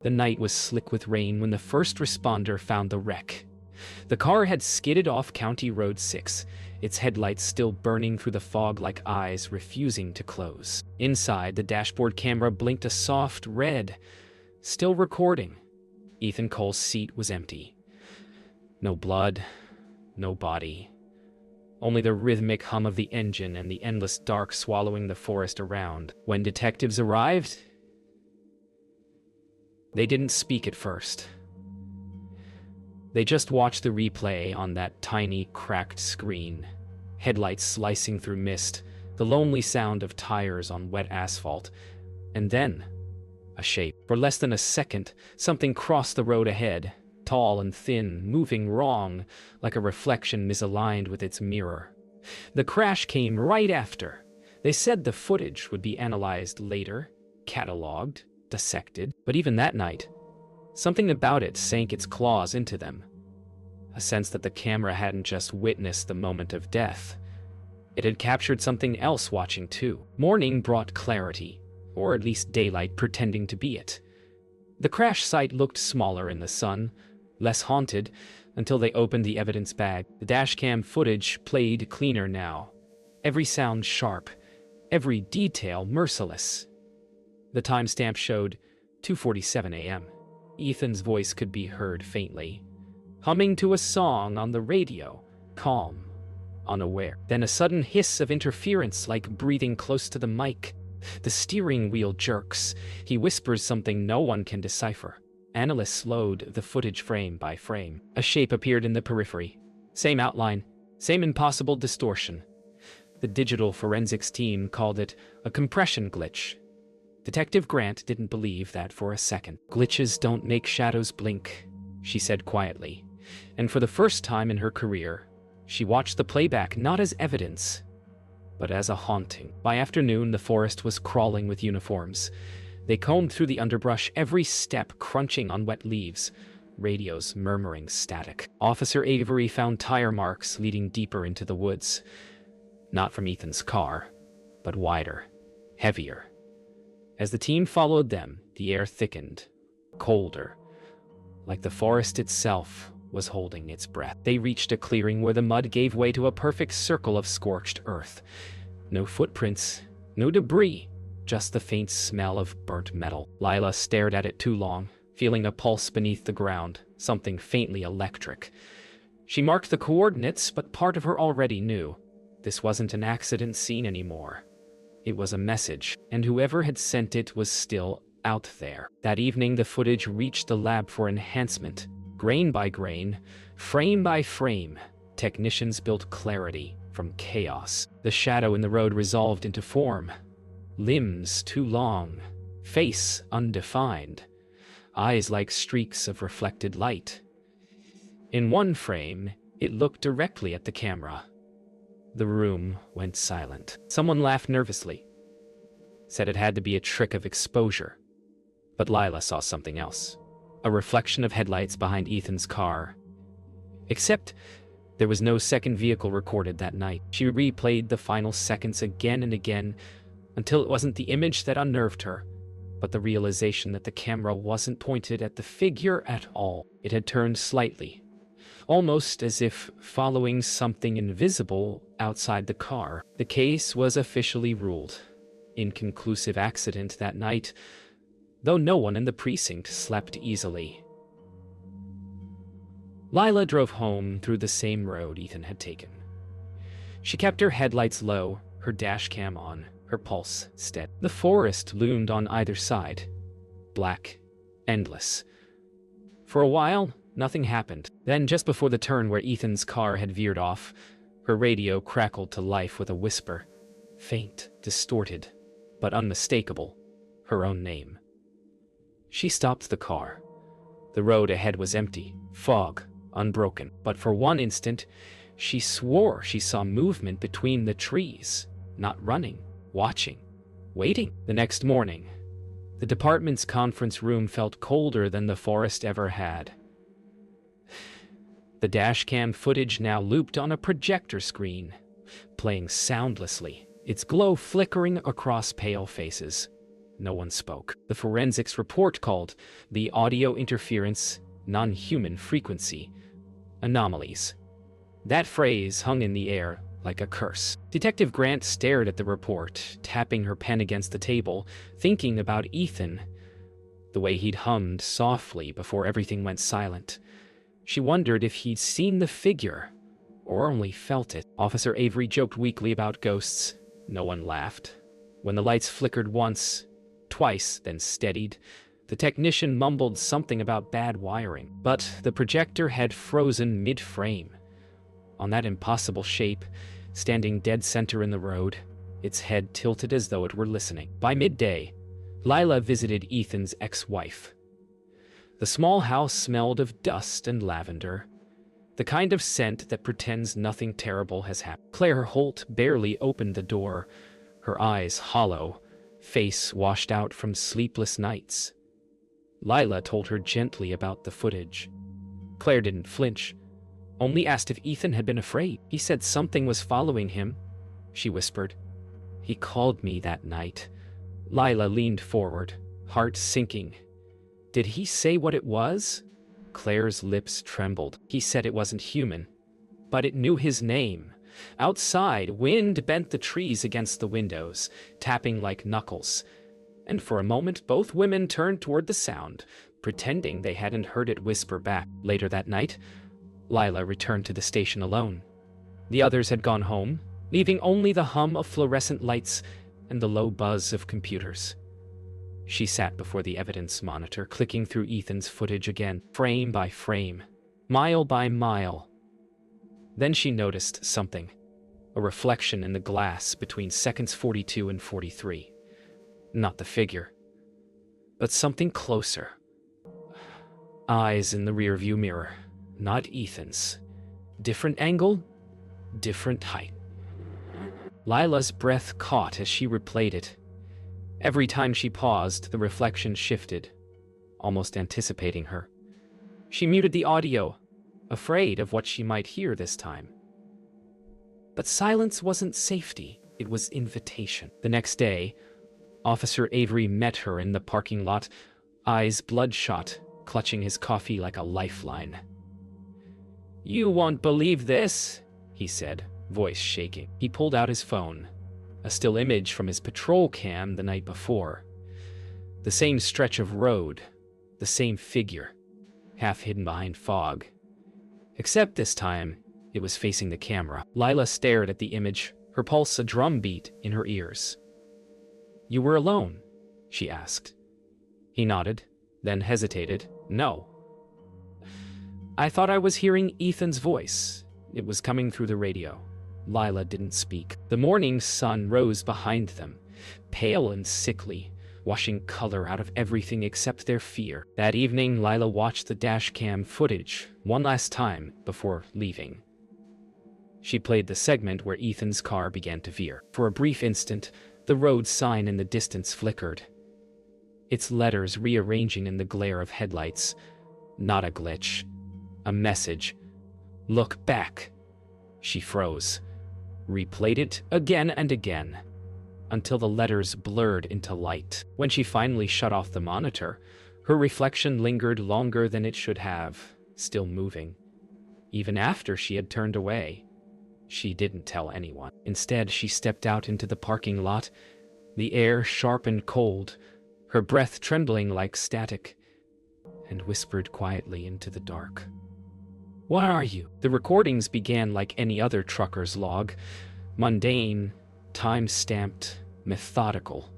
The night was slick with rain when the first responder found the wreck. The car had skidded off County Road 6, its headlights still burning through the fog like eyes refusing to close. Inside, the dashboard camera blinked a soft red, still recording. Ethan Cole's seat was empty. No blood, no body. Only the rhythmic hum of the engine and the endless dark swallowing the forest around. When detectives arrived, they didn't speak at first. They just watched the replay on that tiny, cracked screen. Headlights slicing through mist, the lonely sound of tires on wet asphalt, and then a shape. For less than a second, something crossed the road ahead, tall and thin, moving wrong, like a reflection misaligned with its mirror. The crash came right after. They said the footage would be analyzed later, cataloged, dissected, but even that night, something about it sank its claws into them. A sense that the camera hadn't just witnessed the moment of death. It had captured something else watching too. Morning brought clarity, or at least daylight pretending to be it. The crash site looked smaller in the sun, less haunted, until they opened the evidence bag. The dashcam footage played cleaner now. Every sound sharp, every detail merciless. The timestamp showed 2:47 a.m. Ethan's voice could be heard faintly, humming to a song on the radio, calm, unaware. Then a sudden hiss of interference, like breathing close to the mic. The steering wheel jerks. He whispers something no one can decipher. Analysts slowed the footage frame by frame. A shape appeared in the periphery. Same outline, same impossible distortion. The digital forensics team called it a compression glitch. Detective Grant didn't believe that for a second. Glitches don't make shadows blink, she said quietly. And for the first time in her career, she watched the playback not as evidence, but as a haunting. By afternoon, the forest was crawling with uniforms. They combed through the underbrush, every step crunching on wet leaves, radios murmuring static. Officer Avery found tire marks leading deeper into the woods. Not from Ethan's car, but wider, heavier. As the team followed them, the air thickened, colder, like the forest itself was holding its breath. They reached a clearing where the mud gave way to a perfect circle of scorched earth. No footprints, no debris, just the faint smell of burnt metal. Lila stared at it too long, feeling a pulse beneath the ground, something faintly electric. She marked the coordinates, but part of her already knew. This wasn't an accident scene anymore. It was a message, and whoever had sent it was still out there. That evening, the footage reached the lab for enhancement. Grain by grain, frame by frame, technicians built clarity from chaos. The shadow in the road resolved into form. Limbs too long, face undefined, eyes like streaks of reflected light. In one frame, it looked directly at the camera. The room went silent. Someone laughed nervously, said it had to be a trick of exposure. But Lila saw something else. A reflection of headlights behind Ethan's car. Except there was no second vehicle recorded that night. She replayed the final seconds again and again until it wasn't the image that unnerved her, but the realization that the camera wasn't pointed at the figure at all. It had turned slightly, almost as if following something invisible outside the car. The case was officially ruled inconclusive accident that night, though no one in the precinct slept easily. Lila drove home through the same road Ethan had taken. She kept her headlights low, her dashcam on, her pulse steady. The forest loomed on either side, black, endless. For a while, nothing happened. Then, just before the turn where Ethan's car had veered off, her radio crackled to life with a whisper, faint, distorted, but unmistakable, her own name. She stopped the car. The road ahead was empty, fog, unbroken. But for one instant, she swore she saw movement between the trees, not running, watching, waiting. The next morning, the department's conference room felt colder than the forest ever had. The dashcam footage now looped on a projector screen, playing soundlessly, its glow flickering across pale faces. No one spoke. The forensics report called the audio interference non-human frequency anomalies. That phrase hung in the air like a curse. Detective Grant stared at the report, tapping her pen against the table, thinking about Ethan, the way he'd hummed softly before everything went silent. She wondered if he'd seen the figure, or only felt it. Officer Avery joked weakly about ghosts. No one laughed. When the lights flickered once, twice, then steadied, the technician mumbled something about bad wiring. But the projector had frozen mid-frame. On that impossible shape, standing dead center in the road, its head tilted as though it were listening. By midday, Lila visited Ethan's ex-wife. The small house smelled of dust and lavender, the kind of scent that pretends nothing terrible has happened. Claire Holt barely opened the door, her eyes hollow, face washed out from sleepless nights. Lila told her gently about the footage. Claire didn't flinch, only asked if Ethan had been afraid. He said something was following him, she whispered. He called me that night. Lila leaned forward, heart sinking. Did he say what it was? Claire's lips trembled. He said it wasn't human, but it knew his name. Outside, wind bent the trees against the windows, tapping like knuckles. And for a moment, both women turned toward the sound, pretending they hadn't heard it whisper back. Later that night, Lila returned to the station alone. The others had gone home, leaving only the hum of fluorescent lights and the low buzz of computers. She sat before the evidence monitor, clicking through Ethan's footage again, frame by frame, mile by mile. Then she noticed something, a reflection in the glass between seconds 42 and 43. Not the figure, but something closer. Eyes in the rearview mirror, not Ethan's. Different angle, different height. Lila's breath caught as she replayed it. Every time she paused, the reflection shifted, almost anticipating her. She muted the audio, afraid of what she might hear this time. But silence wasn't safety, it was invitation. The next day, Officer Avery met her in the parking lot, eyes bloodshot, clutching his coffee like a lifeline. "You won't believe this," he said, voice shaking. He pulled out his phone, a still image from his patrol cam the night before. The same stretch of road, the same figure, half hidden behind fog. Except this time, it was facing the camera. Lila stared at the image, her pulse a drumbeat in her ears. "You were alone?" she asked. He nodded, then hesitated. "No. I thought I was hearing Ethan's voice. It was coming through the radio." Lila didn't speak. The morning sun rose behind them, pale and sickly, washing color out of everything except their fear. That evening, Lila watched the dashcam footage one last time before leaving. She played the segment where Ethan's car began to veer. For a brief instant, the road sign in the distance flickered, its letters rearranging in the glare of headlights. Not a glitch, a message. "Look back." She froze, replayed it again and again, until the letters blurred into light. When she finally shut off the monitor, her reflection lingered longer than it should have, still moving. Even after she had turned away, she didn't tell anyone. Instead, she stepped out into the parking lot, the air sharp and cold, her breath trembling like static, and whispered quietly into the dark. "What are you?" The recordings began like any other trucker's log, mundane, time-stamped, methodical.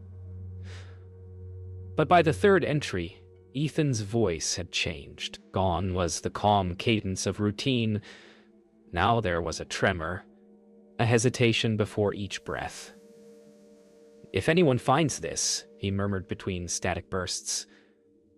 But by the third entry, Ethan's voice had changed. Gone was the calm cadence of routine. Now there was a tremor, a hesitation before each breath. "If anyone finds this," he murmured between static bursts,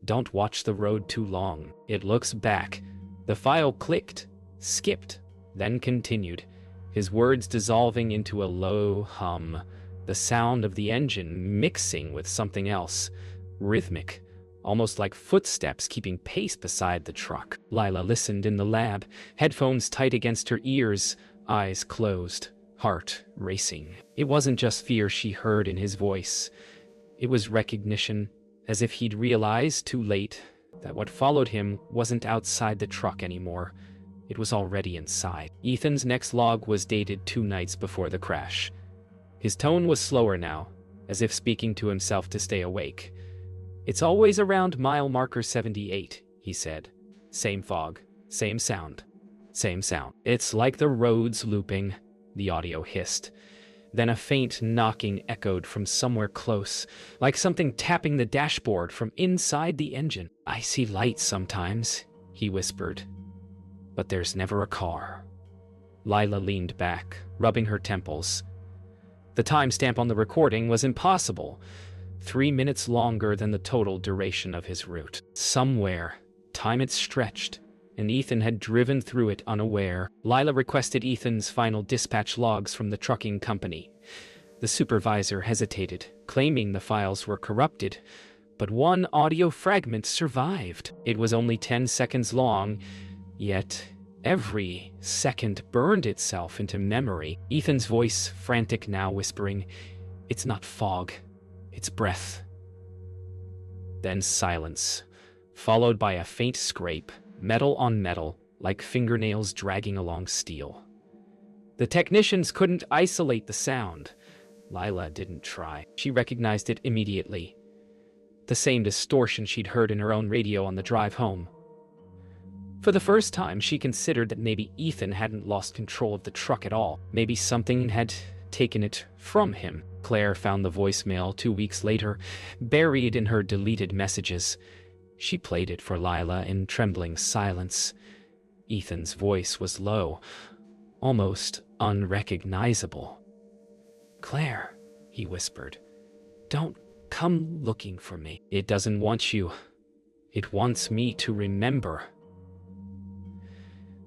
"don't watch the road too long. It looks back." The file clicked, skipped, then continued, his words dissolving into a low hum, the sound of the engine mixing with something else, rhythmic, almost like footsteps keeping pace beside the truck. Lila listened in the lab, headphones tight against her ears, eyes closed, heart racing. It wasn't just fear she heard in his voice. It was recognition, as if he'd realized too late that what followed him wasn't outside the truck anymore. It was already inside. Ethan's next log was dated 2 nights before the crash. His tone was slower now, as if speaking to himself to stay awake. "It's always around mile marker 78, he said. "Same fog, same sound, same sound." "It's like the road's looping," the audio hissed. Then a faint knocking echoed from somewhere close, like something tapping the dashboard from inside the engine. "I see lights sometimes," he whispered. "But there's never a car." Lila leaned back, rubbing her temples. The timestamp on the recording was impossible. 3 minutes longer than the total duration of his route. Somewhere, time had stretched, and Ethan had driven through it unaware. Lila requested Ethan's final dispatch logs from the trucking company. The supervisor hesitated, claiming the files were corrupted, but one audio fragment survived. It was only 10 seconds long, yet every second burned itself into memory. Ethan's voice, frantic now, whispering, "It's not fog, it's breath." Then silence, followed by a faint scrape, metal on metal, like fingernails dragging along steel. The technicians couldn't isolate the sound. Lila didn't try. She recognized it immediately. The same distortion she'd heard in her own radio on the drive home. For the first time, she considered that maybe Ethan hadn't lost control of the truck at all. Maybe something had taken it from him. Claire found the voicemail 2 weeks later, buried in her deleted messages. She played it for Lila in trembling silence. Ethan's voice was low, almost unrecognizable. "Claire," he whispered, "don't come looking for me. It doesn't want you. It wants me to remember."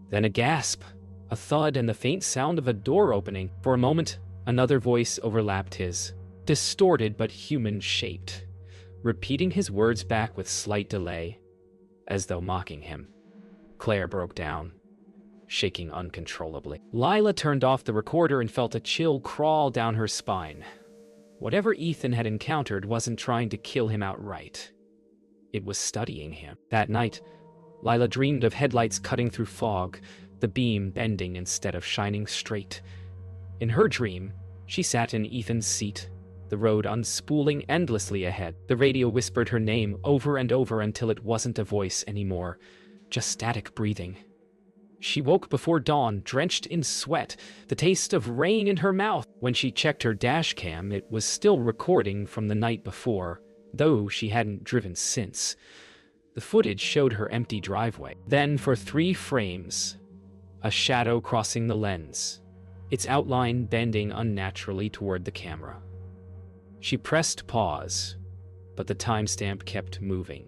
Then a gasp, a thud, and the faint sound of a door opening. For a moment, another voice overlapped his, distorted but human-shaped, repeating his words back with slight delay, as though mocking him. Claire broke down, shaking uncontrollably. Lila turned off the recorder and felt a chill crawl down her spine. Whatever Ethan had encountered wasn't trying to kill him outright. It was studying him. That night, Lila dreamed of headlights cutting through fog, the beam bending instead of shining straight. In her dream, she sat in Ethan's seat, the road unspooling endlessly ahead. The radio whispered her name over and over until it wasn't a voice anymore, just static breathing. She woke before dawn, drenched in sweat, the taste of rain in her mouth. When she checked her dashcam, it was still recording from the night before, though she hadn't driven since. The footage showed her empty driveway. Then, for 3 frames, a shadow crossing the lens, its outline bending unnaturally toward the camera. She pressed pause, but the timestamp kept moving.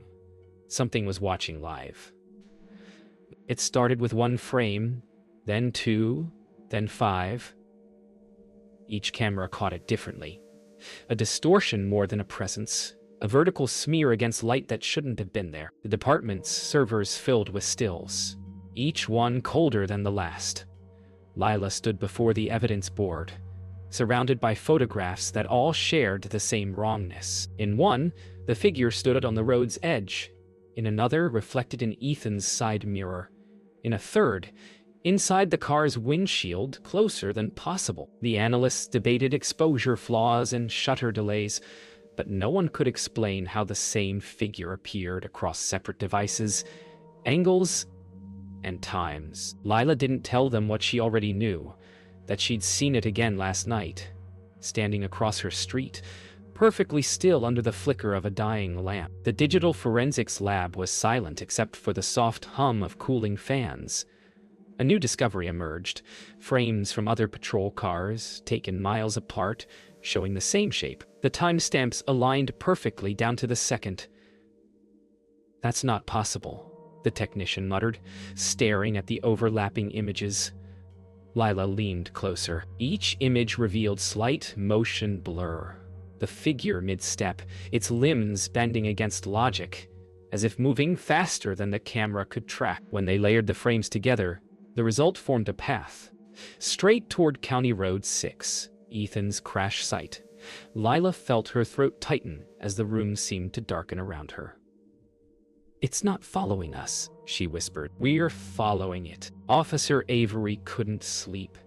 Something was watching live. It started with 1 frame, then 2, then 5. Each camera caught it differently. A distortion more than a presence, a vertical smear against light that shouldn't have been there. The department's servers filled with stills, each one colder than the last. Lila stood before the evidence board, surrounded by photographs that all shared the same wrongness. In one, the figure stood on the road's edge. In another, reflected in Ethan's side mirror. In a third, inside the car's windshield, closer than possible. The analysts debated exposure flaws and shutter delays, but no one could explain how the same figure appeared across separate devices, angles, and times. Lila didn't tell them what she already knew, that she'd seen it again last night, standing across her street, perfectly still under the flicker of a dying lamp. The digital forensics lab was silent except for the soft hum of cooling fans. A new discovery emerged, frames from other patrol cars, taken miles apart, showing the same shape. The timestamps aligned perfectly down to the second. "That's not possible," the technician muttered, staring at the overlapping images. Lila leaned closer. Each image revealed slight motion blur. The figure mid-step, its limbs bending against logic, as if moving faster than the camera could track. When they layered the frames together, the result formed a path, straight toward County Road 6, Ethan's crash site. Lila felt her throat tighten as the room seemed to darken around her. "It's not following us," she whispered. "We're following it." Officer Avery couldn't sleep.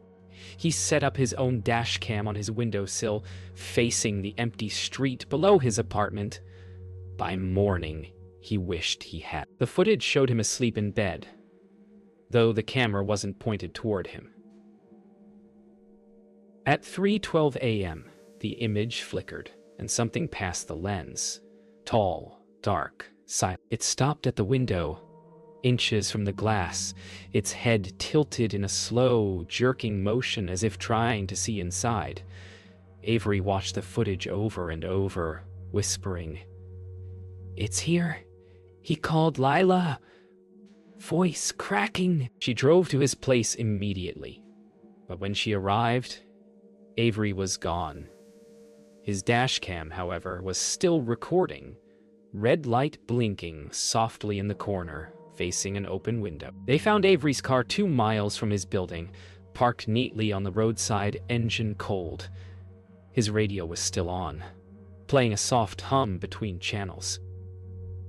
He set up his own dash cam on his windowsill, facing the empty street below his apartment. By morning, he wished he had. The footage showed him asleep in bed, though the camera wasn't pointed toward him. At 3:12 a.m., the image flickered, and something passed the lens. Tall, dark, silent. It stopped at the window, inches from the glass, its head tilted in a slow, jerking motion as if trying to see inside. Avery watched the footage over and over, whispering, "It's here. He called Lila." Voice cracking. She drove to his place immediately, but when she arrived, Avery was gone. His dash cam, however, was still recording, red light blinking softly in the corner, facing an open window. They found Avery's car 2 miles from his building, parked neatly on the roadside, engine cold. His radio was still on, playing a soft hum between channels.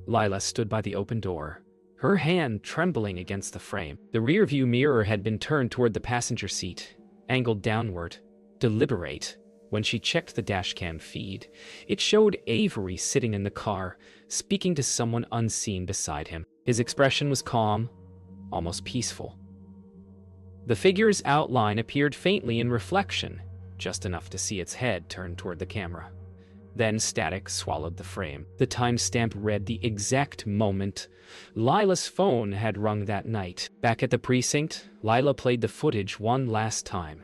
Lila stood by the open door, her hand trembling against the frame. The rearview mirror had been turned toward the passenger seat, angled downward, deliberate. When she checked the dashcam feed, it showed Avery sitting in the car, speaking to someone unseen beside him. His expression was calm, almost peaceful. The figure's outline appeared faintly in reflection, just enough to see its head turned toward the camera. Then static swallowed the frame. The timestamp read the exact moment Lila's phone had rung that night. Back at the precinct, Lila played the footage one last time.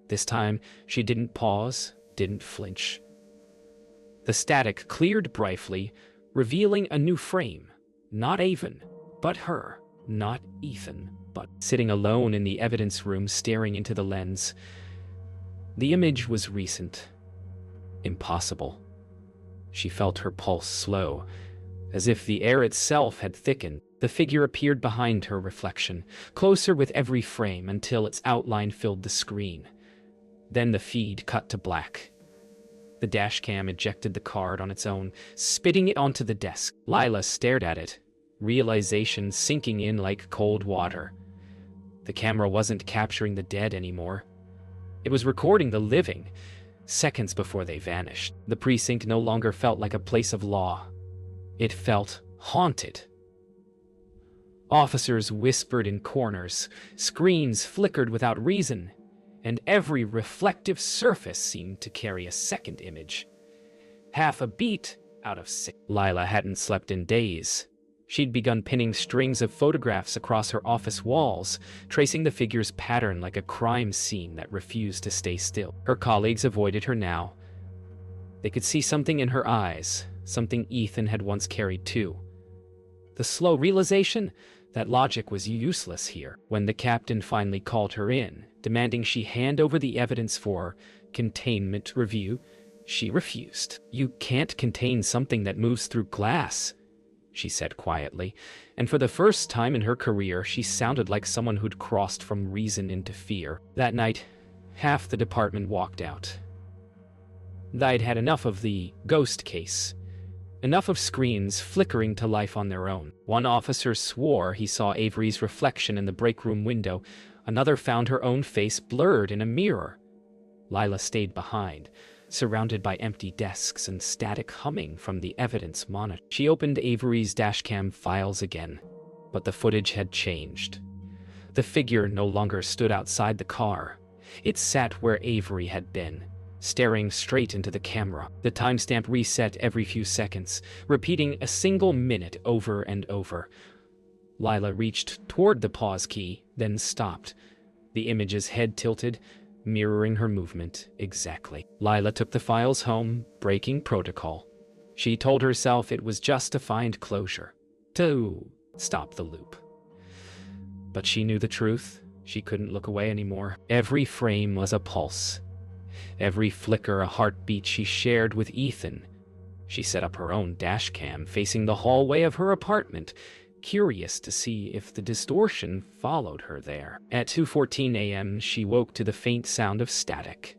This time, she didn't pause, didn't flinch. The static cleared briefly, revealing a new frame. Not Avon, but her. Not Ethan, but sitting alone in the evidence room staring into the lens. The image was recent. Impossible. She felt her pulse slow, as if the air itself had thickened. The figure appeared behind her reflection, closer with every frame until its outline filled the screen. Then the feed cut to black. The dashcam ejected the card on its own, spitting it onto the desk. Lila stared at it, realization sinking in like cold water. The camera wasn't capturing the dead anymore. It was recording the living, seconds before they vanished. The precinct no longer felt like a place of law. It felt haunted. Officers whispered in corners, screens flickered without reason, and every reflective surface seemed to carry a second image. Half a beat out of 6. Lila hadn't slept in days. She'd begun pinning strings of photographs across her office walls, tracing the figure's pattern like a crime scene that refused to stay still. Her colleagues avoided her now. They could see something in her eyes, something Ethan had once carried too. The slow realization that logic was useless here. When the captain finally called her in, demanding she hand over the evidence for containment review, she refused. "You can't contain something that moves through glass," she said quietly, and for the first time in her career, she sounded like someone who'd crossed from reason into fear. That night, half the department walked out. They'd had enough of the ghost case, enough of screens flickering to life on their own. One officer swore he saw Avery's reflection in the break room window. Another found her own face blurred in a mirror. Lila stayed behind, surrounded by empty desks and static humming from the evidence monitor. She opened Avery's dashcam files again, but the footage had changed. The figure no longer stood outside the car. It sat where Avery had been, staring straight into the camera. The timestamp reset every few seconds, repeating a single minute over and over. Lila reached toward the pause key, then stopped. The image's head tilted, mirroring her movement exactly. Lila took the files home, breaking protocol. She told herself it was just to find closure, to stop the loop. But she knew the truth. She couldn't look away anymore. Every frame was a pulse. Every flicker a heartbeat she shared with Ethan. She set up her own dashcam facing the hallway of her apartment, curious to see if the distortion followed her there. At 2:14 a.m., she woke to the faint sound of static.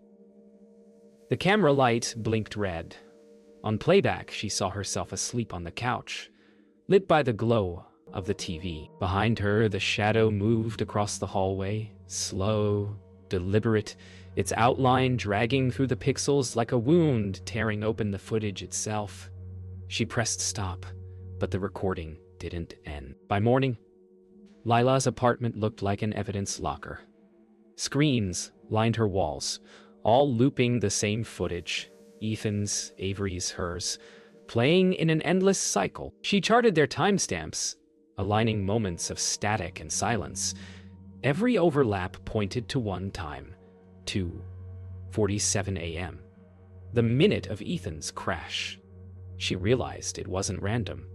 The camera light blinked red. On playback, she saw herself asleep on the couch, lit by the glow of the TV. Behind her, the shadow moved across the hallway, slow, deliberate, its outline dragging through the pixels like a wound tearing open the footage itself. She pressed stop, but the recording didn't end. By morning, Lila's apartment looked like an evidence locker. Screens lined her walls, all looping the same footage, Ethan's, Avery's, hers, playing in an endless cycle. She charted their timestamps, aligning moments of static and silence. Every overlap pointed to one time, 2:47 a.m., the minute of Ethan's crash. She realized it wasn't random.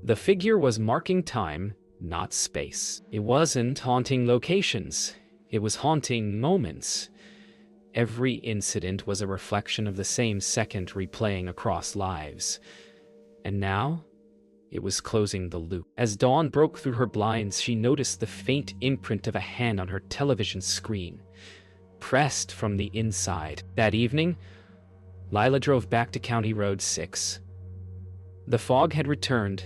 The figure was marking time, not space. It wasn't haunting locations. It was haunting moments. Every incident was a reflection of the same second replaying across lives. And now, it was closing the loop. As dawn broke through her blinds, she noticed the faint imprint of a hand on her television screen, pressed from the inside. That evening, Lila drove back to County Road 6. The fog had returned,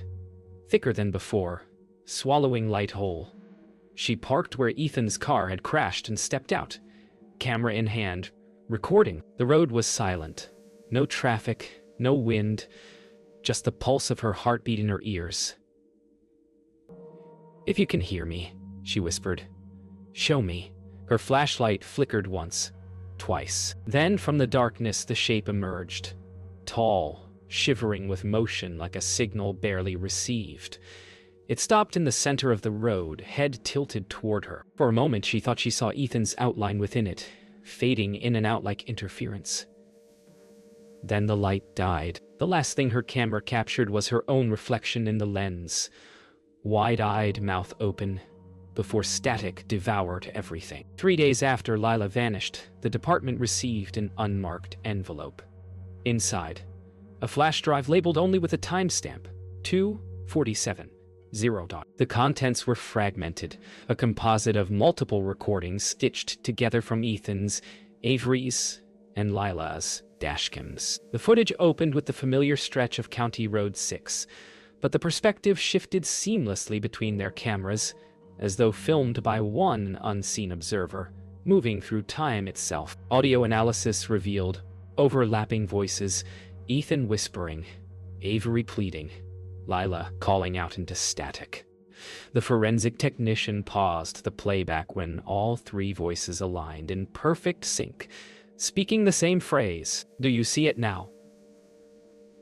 thicker than before, swallowing light whole. She parked where Ethan's car had crashed and stepped out, camera in hand, recording. The road was silent. No traffic, no wind, just the pulse of her heartbeat in her ears. "If you can hear me," she whispered, "show me." Her flashlight flickered once, twice. Then from the darkness the shape emerged, tall, shivering with motion like a signal barely received. It stopped in the center of the road, head tilted toward her. For a moment she thought she saw Ethan's outline within it, fading in and out like interference. Then the light died. The last thing her camera captured was her own reflection in the lens, wide-eyed, mouth open, before static devoured everything. 3 days after Lila vanished, the department received an unmarked envelope. Inside, a flash drive labeled only with a timestamp, 2:47. The contents were fragmented, a composite of multiple recordings stitched together from Ethan's, Avery's, and Lila's dashcams. The footage opened with the familiar stretch of County Road 6, but the perspective shifted seamlessly between their cameras, as though filmed by one unseen observer, moving through time itself. Audio analysis revealed overlapping voices, Ethan whispering, Avery pleading, Lila calling out into static. The forensic technician paused the playback when all three voices aligned in perfect sync, speaking the same phrase, "Do you see it now?"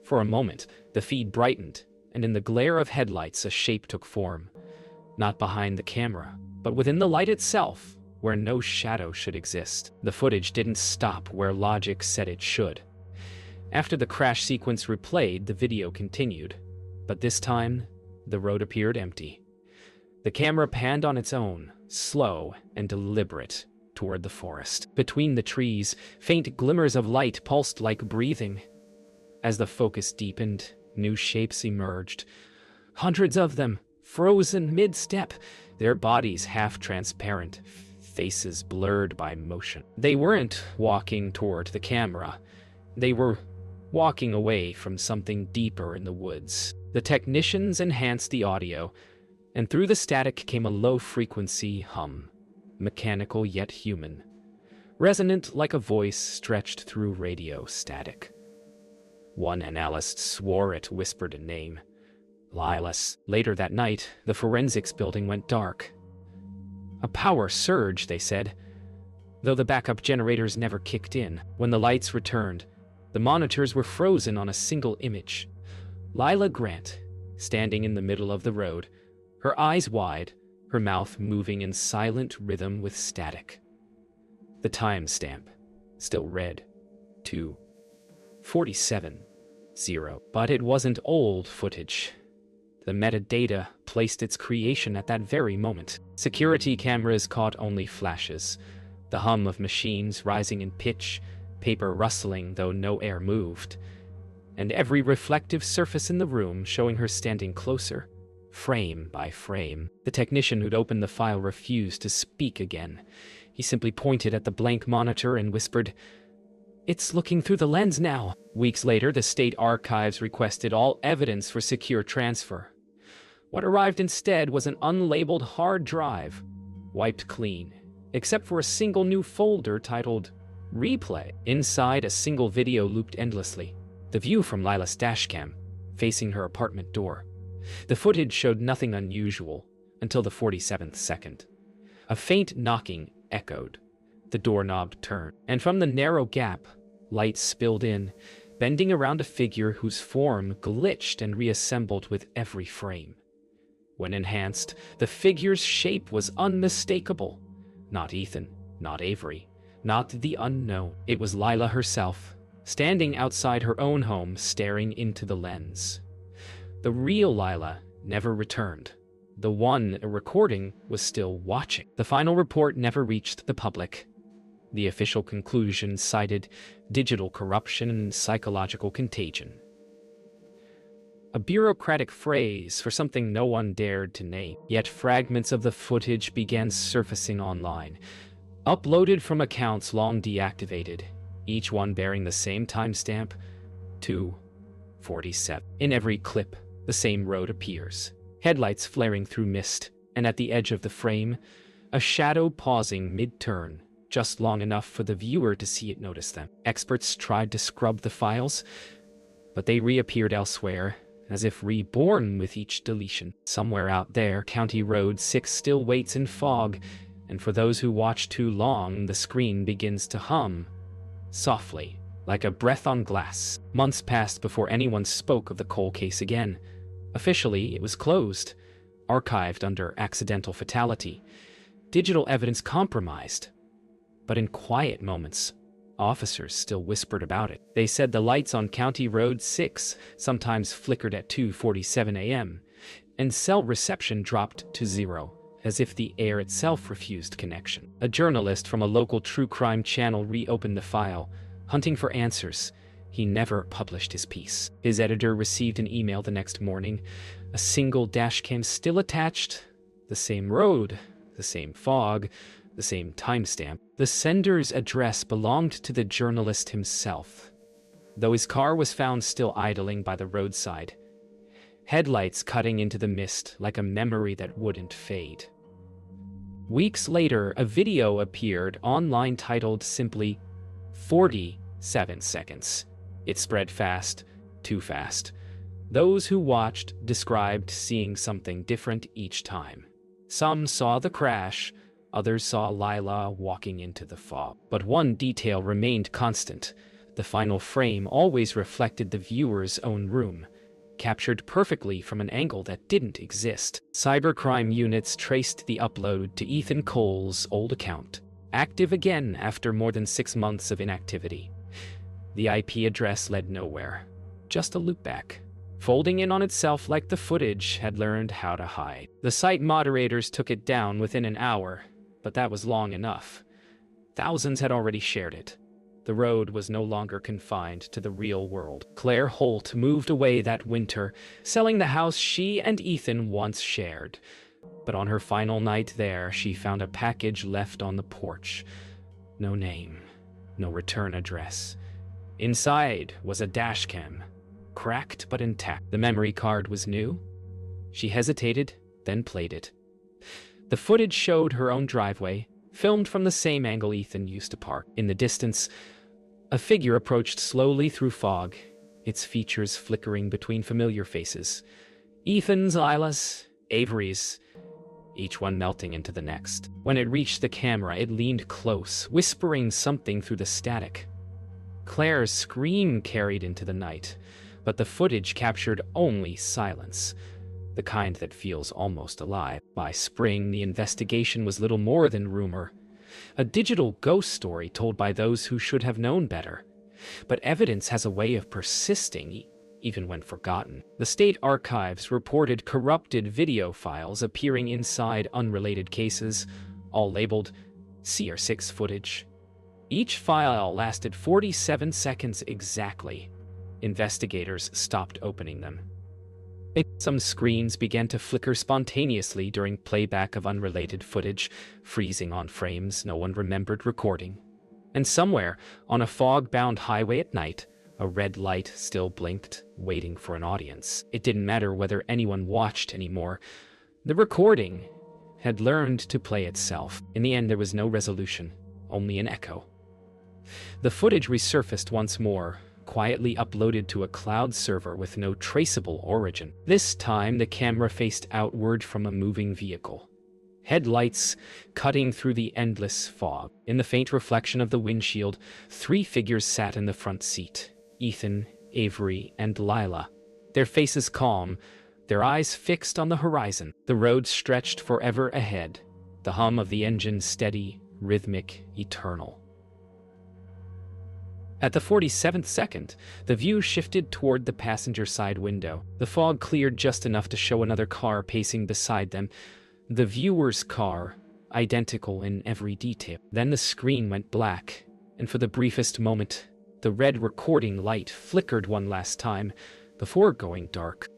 For a moment, the feed brightened, and in the glare of headlights a shape took form, not behind the camera, but within the light itself, where no shadow should exist. The footage didn't stop where logic said it should. After the crash sequence replayed, the video continued, but this time, the road appeared empty. The camera panned on its own, slow and deliberate, toward the forest. Between the trees, faint glimmers of light pulsed like breathing. As the focus deepened, new shapes emerged. Hundreds of them, frozen mid-step, their bodies half-transparent, faces blurred by motion. They weren't walking toward the camera. They were walking away from something deeper in the woods. The technicians enhanced the audio, and through the static came a low-frequency hum, mechanical yet human, resonant like a voice stretched through radio static. One analyst swore it whispered a name, Lila's. Later that night, the forensics building went dark. A power surge, they said, though the backup generators never kicked in. When the lights returned, the monitors were frozen on a single image. Lila Grant, standing in the middle of the road, her eyes wide, her mouth moving in silent rhythm with static. The timestamp still read 2:47. But it wasn't old footage. The metadata placed its creation at that very moment. Security cameras caught only flashes, the hum of machines rising in pitch, paper rustling though no air moved, and every reflective surface in the room showing her standing closer, frame by frame. The technician who'd opened the file refused to speak again. He simply pointed at the blank monitor and whispered, It's looking through the lens now. Weeks later, the state archives requested all evidence for secure transfer. What arrived instead was an unlabeled hard drive, wiped clean, except for a single new folder titled Replay. Inside, a single video looped endlessly. The view from Lila's dashcam, facing her apartment door. The footage showed nothing unusual until the 47th second. A faint knocking echoed. The doorknob turned, and from the narrow gap, light spilled in, bending around a figure whose form glitched and reassembled with every frame. When enhanced, the figure's shape was unmistakable. Not Ethan, not Avery, not the unknown. It was Lila herself, standing outside her own home, staring into the lens. The real Lila never returned. The one a recording was still watching. The final report never reached the public. The official conclusion cited digital corruption and psychological contagion. A bureaucratic phrase for something no one dared to name. Yet fragments of the footage began surfacing online, uploaded from accounts long deactivated, each one bearing the same timestamp, 2:47. In every clip, the same road appears, headlights flaring through mist, and at the edge of the frame, a shadow pausing mid-turn, just long enough for the viewer to see it notice them. Experts tried to scrub the files, but they reappeared elsewhere, as if reborn with each deletion. Somewhere out there, County Road 6 still waits in fog, and for those who watch too long, the screen begins to hum, softly, like a breath on glass. Months passed before anyone spoke of the cold case again. Officially, it was closed, archived under accidental fatality, digital evidence compromised. But in quiet moments, officers still whispered about it. They said the lights on County Road 6 sometimes flickered at 2:47 a.m., and cell reception dropped to zero, as if the air itself refused connection. A journalist from a local true crime channel reopened the file, hunting for answers. He never published his piece. His editor received an email the next morning, a single dashcam still attached, the same road, the same fog, the same timestamp. The sender's address belonged to the journalist himself, though his car was found still idling by the roadside, headlights cutting into the mist like a memory that wouldn't fade. Weeks later, a video appeared online titled simply 47 seconds. It spread fast, too fast. Those who watched described seeing something different each time. Some saw the crash, others saw Lila walking into the fog. But one detail remained constant. The final frame always reflected the viewer's own room, captured perfectly from an angle that didn't exist. Cybercrime units traced the upload to Ethan Cole's old account, active again after more than 6 months of inactivity. The IP address led nowhere, just a loopback, folding in on itself like the footage had learned how to hide. The site moderators took it down within an hour, but that was long enough. Thousands had already shared it. The road was no longer confined to the real world. Claire Holt moved away that winter, selling the house she and Ethan once shared. But on her final night there, she found a package left on the porch. No name, no return address. Inside was a dashcam, cracked but intact. The memory card was new. She hesitated, then played it. The footage showed her own driveway, filmed from the same angle Ethan used to park. In the distance, a figure approached slowly through fog, its features flickering between familiar faces. Ethan's, Lila's, Avery's, each one melting into the next. When it reached the camera, it leaned close, whispering something through the static. Claire's scream carried into the night, but the footage captured only silence, the kind that feels almost alive. By spring, the investigation was little more than rumor, a digital ghost story told by those who should have known better. But evidence has a way of persisting, even when forgotten. The state archives reported corrupted video files appearing inside unrelated cases, all labeled CR6 footage. Each file lasted 47 seconds exactly. Investigators stopped opening them. Some screens began to flicker spontaneously during playback of unrelated footage, freezing on frames no one remembered recording. And somewhere, on a fog-bound highway at night, a red light still blinked, waiting for an audience. It didn't matter whether anyone watched anymore. The recording had learned to play itself. In the end, there was no resolution, only an echo. The footage resurfaced once more, quietly uploaded to a cloud server with no traceable origin. This time, the camera faced outward from a moving vehicle. Headlights cutting through the endless fog. In the faint reflection of the windshield, 3 figures sat in the front seat: Ethan, Avery, and Lila. Their faces calm, their eyes fixed on the horizon. The road stretched forever ahead, the hum of the engine steady, rhythmic, eternal. At the 47th second, the view shifted toward the passenger side window. The fog cleared just enough to show another car pacing beside them. The viewer's car, identical in every detail. Then the screen went black, and for the briefest moment, the red recording light flickered one last time before going dark.